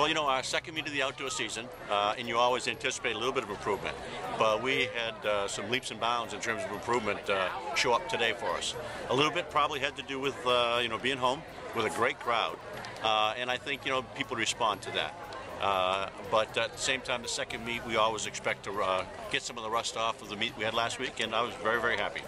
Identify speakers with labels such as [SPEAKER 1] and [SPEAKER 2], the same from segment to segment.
[SPEAKER 1] Well, you know, our second meet of the outdoor season, and you always anticipate a little bit of improvement. But we had some leaps and bounds in terms of improvement show up today for us. A little bit probably had to do with, you know, being home with a great crowd. And I think, you know, people respond to that. But at the same time, the second meet, we always expect to get some of the rust off of the meet we had last week, and I was very, very happy.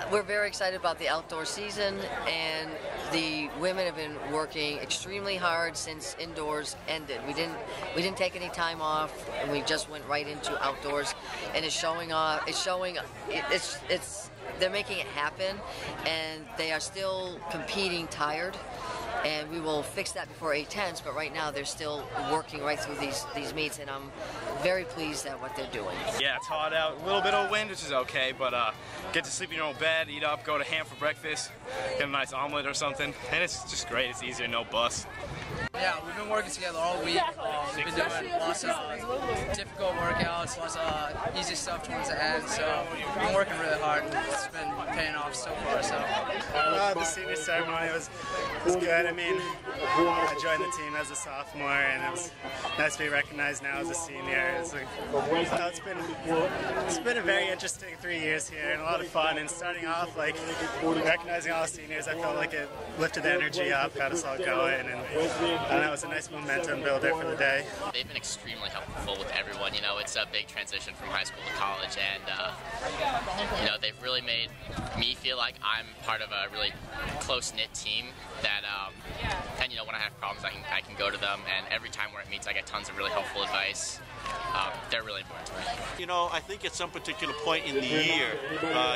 [SPEAKER 2] We're very excited about the outdoor season, and the women have been working extremely hard since indoors ended. We didn't take any time off, and we just went right into outdoors, and it's showing off. They're making it happen, and they are still competing tired. And we will fix that before 8:10s, but right now they're still working right through these meets, and I'm very pleased at what they're doing.
[SPEAKER 3] Yeah, it's hot out, a little bit of wind, which is okay, but get to sleep in your own bed, eat up, go to ham for breakfast, get a nice omelet or something, and it's just great. It's easier, no bus.
[SPEAKER 4] Yeah, we've been working together all week. We've been doing lots of difficult workouts, lots of easy stuff towards the end, so we've been working really hard, and it's been paying off so far. So
[SPEAKER 5] the senior ceremony was good. I mean, I joined the team as a sophomore, and it's nice to be recognized now as a senior. It's been a very interesting 3 years here, and a lot of fun. And starting off, like, recognizing all the seniors, I felt like it lifted the energy up, got us all going, and that was a nice momentum builder for the day.
[SPEAKER 6] They've been extremely helpful with everyone. You know, it's a big transition from high school to college, and you know, they've really made me feel like I'm part of a really close-knit team. That and you know, when I have problems, I can go to them, and every time we're at meets, I get tons of really helpful advice. They're really important to me.
[SPEAKER 1] You know, I think at some particular point in the year,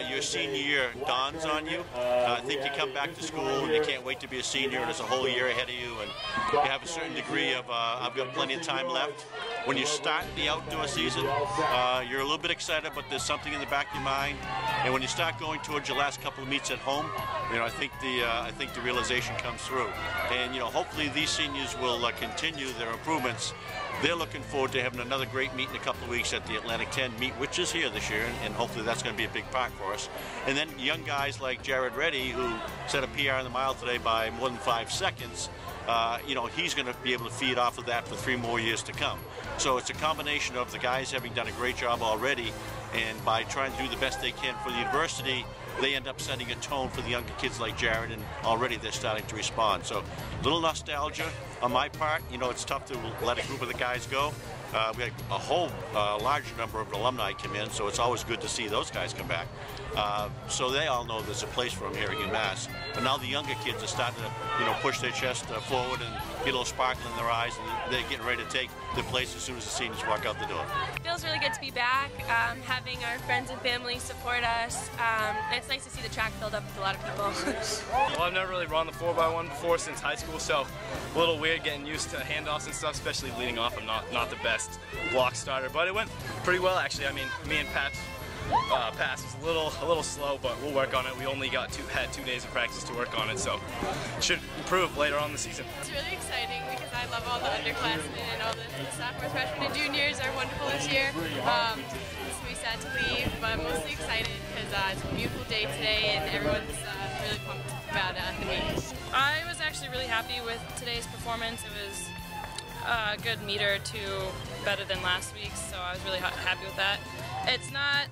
[SPEAKER 1] your senior year dawns on you. I think you come back to school and you can't wait to be a senior, and there's a whole year ahead of you, and you have a certain degree of, I've got plenty of time left. When you start the outdoor season, you're a little bit excited, but there's something in the back of your mind. And when you start going towards your last couple of meets at home, you know, I think the realization comes through. And, you know, hopefully these seniors will continue their improvements. They're looking forward to having another great meet in a couple of weeks at the Atlantic 10 meet, which is here this year, and hopefully that's going to be a big part for us. And then young guys like Jared Reddy, who set a PR in the mile today by more than 5 seconds, you know, he's going to be able to feed off of that for 3 more years to come. So it's a combination of the guys having done a great job already, and by trying to do the best they can for the university, they end up setting a tone for the younger kids like Jared, and already they're starting to respond. So a little nostalgia on my part. You know, it's tough to let a group of the guys go. We had a whole large number of alumni come in, so it's always good to see those guys come back. So they all know there's a place for them here at UMass. But now the younger kids are starting to, you know, push their chest forward and get a little sparkle in their eyes, and they're getting ready to take their place as soon as the seniors walk out the door.
[SPEAKER 7] It feels really good to be back, having our friends and family support us. It's nice to see the track filled up with a lot of people.
[SPEAKER 3] Well, I've never really run the 4x1 before since high school, so a little weird getting used to handoffs and stuff, especially leading off. I'm not the best block starter, but it went pretty well actually. I mean, me and Pat's pass was a little slow, but we'll work on it. We only had 2 days of practice to work on it, so it should improve later on in the season.
[SPEAKER 7] It's really exciting because I love all the underclassmen, and all the sophomores, freshmen, and juniors are wonderful this year. It's gonna be sad to leave, but I'm mostly excited because it's a beautiful day today, and everyone's really pumped about the meet. I was actually really happy with today's performance. It was a good meet or two better than last week's, so I was really happy with that. It's not,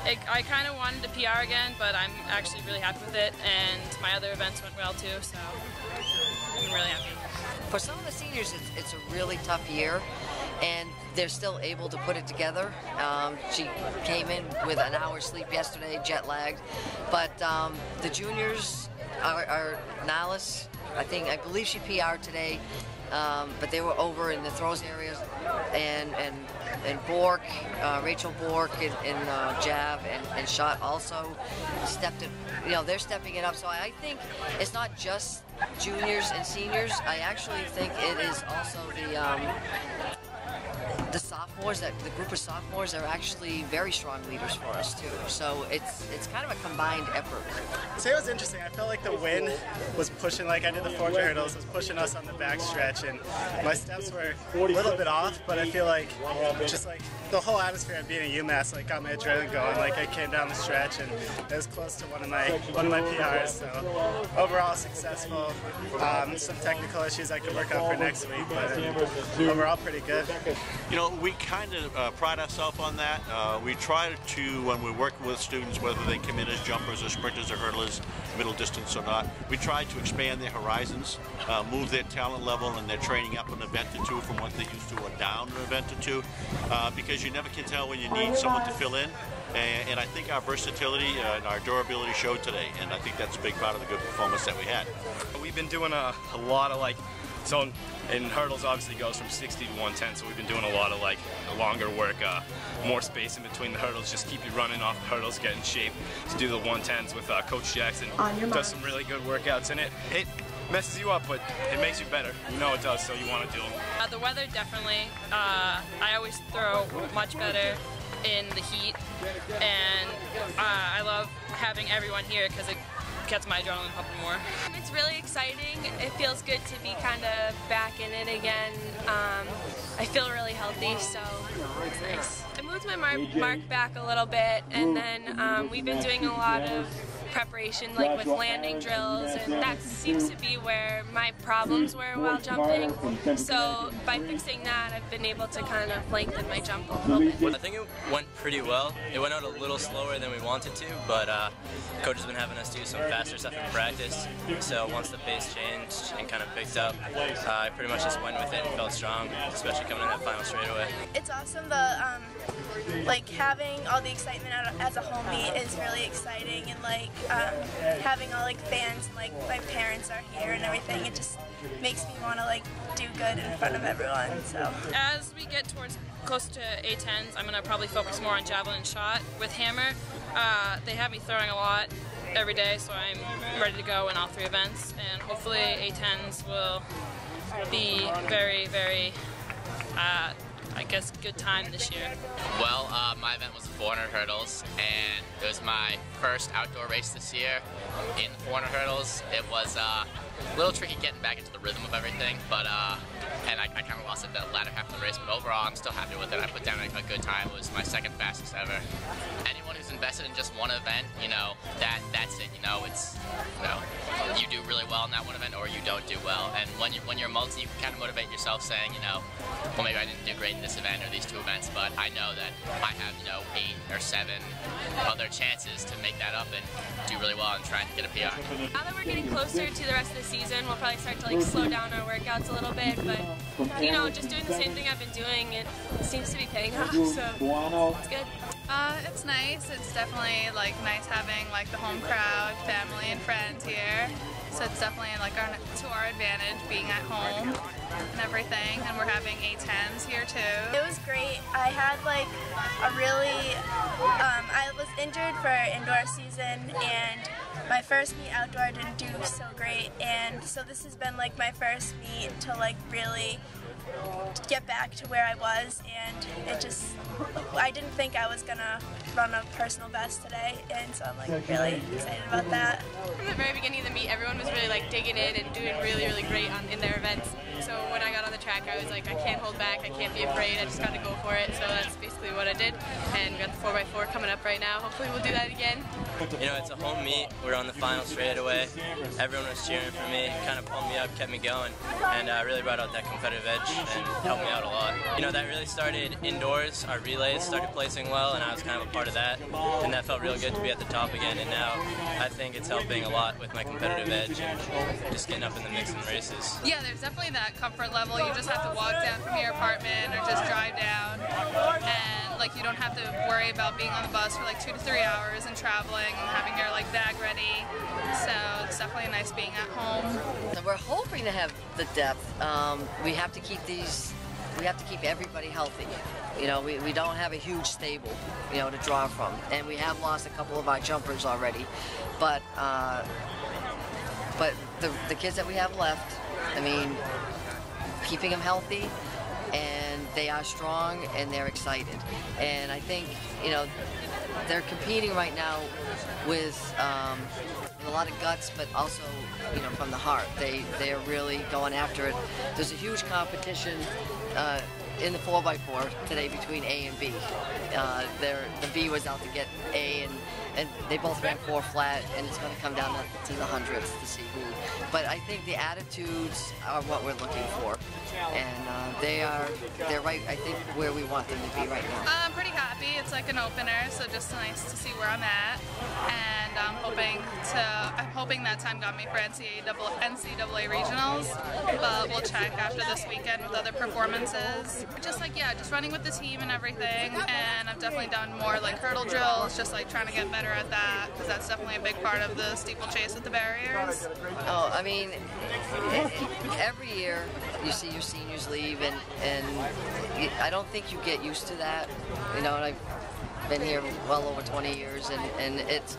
[SPEAKER 7] I kind of wanted to PR again, but I'm actually really happy with it, and my other events went well too, so I'm really happy.
[SPEAKER 2] For some of the seniors, it's a really tough year, and they're still able to put it together. She came in with an hour's sleep yesterday, jet lagged, but the juniors are Nalis, I believe she PR'd today, but they were over in the throws areas, and Bork, Rachel Bork in jab and shot also stepped it. You know, they're stepping it up. So I think it's not just juniors and seniors. I actually think it is also the sophomores. sophomores, the group of sophomores are actually very strong leaders for us too. So it's kind of a combined effort.
[SPEAKER 5] So it was interesting. I felt like the wind was pushing, like I did the 400 hurdles, was pushing us on the back stretch, and my steps were a little bit off, but I feel like just like the whole atmosphere of being at UMass like got my adrenaline going. Like I came down the stretch and it was close to one of my PRs. So overall successful. Some technical issues I could work on for next week, but overall pretty good.
[SPEAKER 1] You know, we kind of pride ourselves on that. We try to, when we're working with students, whether they come in as jumpers or sprinters or hurdlers, middle distance or not, we try to expand their horizons, move their talent level and their training up an event or two from what they used to or down an event or two, because you never can tell when you need someone to fill in. And I think our versatility and our durability showed today, and I think that's a big part of the good performance that we had.
[SPEAKER 3] We've been doing a lot of like, so in hurdles obviously goes from 60 to 110, so we've been doing a lot of like longer work, more space in between the hurdles, just keep you running off the hurdles, get in shape to do the 110s with Coach Jackson. Does some really good workouts in it. It messes you up, but it makes you better. You know it does, so you want to do them.
[SPEAKER 7] The weather definitely. I always throw much better in the heat, and I love having everyone here because it gets my adrenaline pumping more. It's really exciting. It feels good to be kind of back in it again. I feel really healthy, so it's nice. I moved my mark back a little bit, and then we've been doing a lot of preparation, like with landing drills, and that seems to be where my problems were while jumping. So by fixing that, I've been able to kind of lengthen my jump a little bit.
[SPEAKER 8] I think it went pretty well. It went out a little slower than we wanted to, but coach has been having us do some faster stuff in practice. So once the pace changed and kind of picked up, I pretty much just went with it and felt strong, especially coming in that final straightaway.
[SPEAKER 9] It's awesome. Like having all the excitement as a home meet is really exciting, and like having all like fans and like my parents are here and everything. It just makes me want to like do good in front of everyone. So
[SPEAKER 7] as we get towards close to A10s, I'm gonna probably focus more on javelin shot with hammer. They have me throwing a lot every day, so I'm ready to go in all 3 events, and hopefully A10s will be very, very I guess good time this year.
[SPEAKER 6] Well, my event was the 400 hurdles, and it was my first outdoor race this year. In the 400 hurdles, it was a little tricky getting back into the rhythm of everything, but and I kind of lost at the latter half of the race, but overall I'm still happy with it. I put down a good time. It was my second fastest ever. Anyone who's invested in just one event, you know, that's it. You know, it's, you know, you do really well in that one event or you don't do well. And when you're multi, you can kind of motivate yourself saying, you know, well, maybe I didn't do great in this event or these 2 events, but I know that I have, you know, 8 or 7 other chances to make that up and do really well and try and get a PR.
[SPEAKER 7] Now that we're getting closer to the rest of the season, we'll probably start to like slow down our workouts a little bit, but you know, just doing the same thing I've been doing, it seems to be paying off, so it's good.
[SPEAKER 10] It's nice. It's definitely like nice having like the home crowd, family and friends here. So it's definitely like to our advantage being at home and everything, and we're having A10s here too.
[SPEAKER 9] it was great. I had like a really, I was injured for indoor season, and my first meet outdoor didn't do so great, and so this has been like my first meet to like really get back to where I was, and it just, I didn't think I was gonna run a personal best today, and so I'm like really excited about that.
[SPEAKER 7] From the very beginning of the meet, everyone was really like digging in and doing really, really great in their events. So when I got on the track, I was like, I can't hold back, I can't be afraid, I just gotta go for it. So that's basically what I did, and we got the 4x4 coming up right now. Hopefully we'll do that again.
[SPEAKER 8] You know, it's a home meet. We're on the final straightaway. Everyone was cheering for me, kind of pumped me up, kept me going, and really brought out that competitive edge and helped me out a lot. You know, that really started indoors. Our relays started placing well, and I was kind of a part of that, and that felt real good to be at the top again. And now I think it's helping a lot with my competitive edge and just getting up in the mix in races.
[SPEAKER 10] Yeah, there's definitely that comfort level. You just have to walk down from your apartment or just drive down, and like you don't have to worry about being on the bus for like 2 to 3 hours and traveling and having your like bag ready. So it's definitely nice being at home.
[SPEAKER 2] So we're hoping to have the depth. We have to keep everybody healthy. You know, we don't have a huge stable, you know, to draw from, and we have lost a couple of our jumpers already. But the kids that we have left, I mean, keeping them healthy and they are strong and they're excited. And I think, you know, they're competing right now with a lot of guts, but also, you know, from the heart. They're really going after it. There's a huge competition in the 4x4 today between A and B. The B was out to get A, and they both ran 4 flat, and it's going to come down to the hundredths to see who. But I think the attitudes are what we're looking for, and they're right, I think, where we want them to be right now.
[SPEAKER 10] I'm pretty happy. It's like an opener, so just nice to see where I'm at, and I'm hoping that time got me for NCAA regionals, but we'll check after this weekend with other performances. Just running with the team and everything, and I've definitely done more like hurdle drills, just like trying to get better at that, because that's definitely a big part of the steeplechase with the barriers.
[SPEAKER 2] Oh, I mean, every year you see your seniors leave, and I don't think you get used to that, you know, and I've been here well over 20 years, and it's,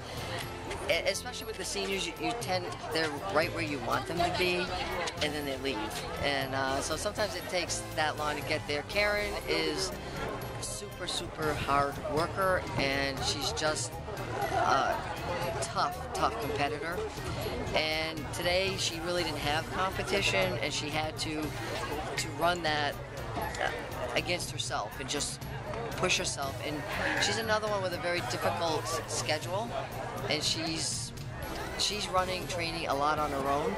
[SPEAKER 2] especially with the seniors, they're right where you want them to be, and then they leave. And so sometimes it takes that long to get there. Karen is super hard worker, and she's just a tough competitor. And today she really didn't have competition, and she had to run that against herself and just push herself. And she's another one with a very difficult schedule, and she's training a lot on her own,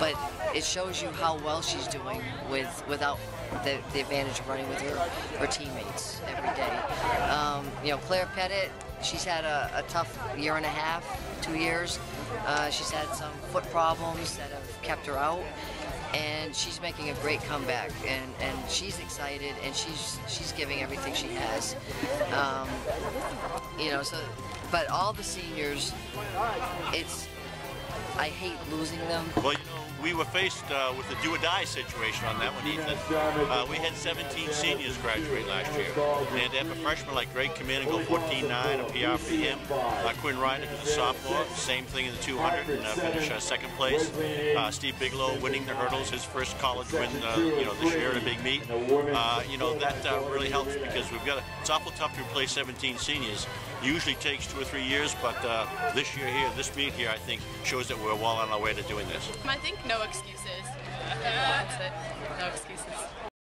[SPEAKER 2] but it shows you how well she's doing without the advantage of running with her teammates every day. You know, Claire Pettit, she's had a tough year and a half, 2 years. She's had some foot problems that have kept her out, and she's making a great comeback, and she's excited, and she's giving everything she has. You know, so, but all the seniors, I hate losing them.
[SPEAKER 1] Well, you know, we were faced with a do-or-die situation on that one, Ethan. We had 17 seniors graduate last year, and to have a freshman like Greg come in and go 14.9, a PR for him. Quinn Ryder, who's a sophomore, same thing in the 200, and finish second place. Steve Bigelow winning the hurdles, his first college win, you know, this year at a big meet. You know, that really helps, because it's awful tough to replace 17 seniors. Usually takes 2 or 3 years, but this meet here, I think, shows that we're well on our way to doing this.
[SPEAKER 7] I think no excuses. That's it. No excuses.